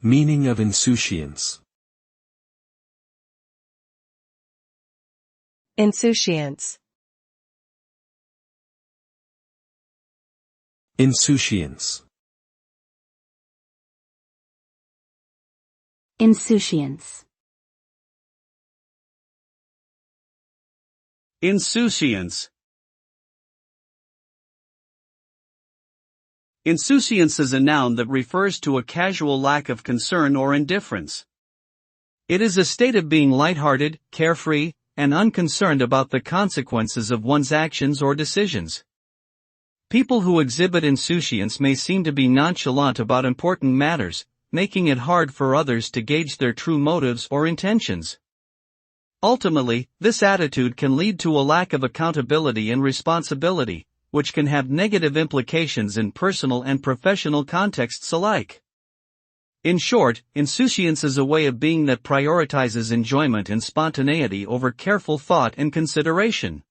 Meaning of insouciance. Insouciance. Insouciance. Insouciance. Insouciance. Insouciance is a noun that refers to a casual lack of concern or indifference. It is a state of being lighthearted, carefree, and unconcerned about the consequences of one's actions or decisions. People who exhibit insouciance may seem to be nonchalant about important matters, making it hard for others to gauge their true motives or intentions. Ultimately, this attitude can lead to a lack of accountability and responsibility, which can have negative implications in personal and professional contexts alike. In short, insouciance is a way of being that prioritizes enjoyment and spontaneity over careful thought and consideration.